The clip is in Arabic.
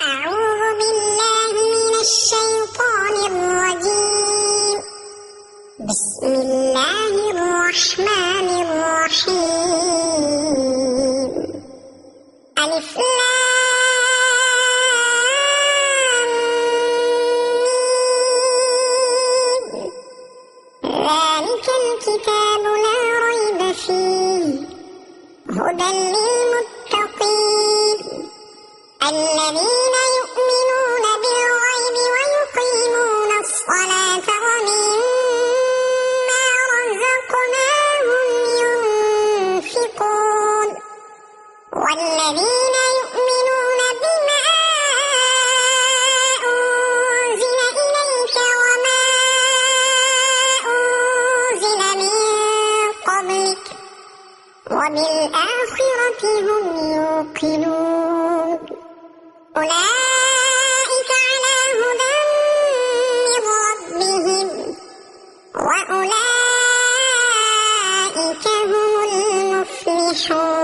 أعوذ بالله من الشيطان الرجيم. بسم الله الرحمن الرحيم. ألف لام ميم. ذلك الكتاب لا ريب فيه هدى للمتقين الذين يؤمنون بالغيب ويقيمون الصلاة ومما رزقناهم ينفقون والذين يؤمنون بما أنزل إليك وما أنزل من قبلك وبالآخرة هم يوقنون أولئك على هدى من ربهم وأولئك هم المفلحون.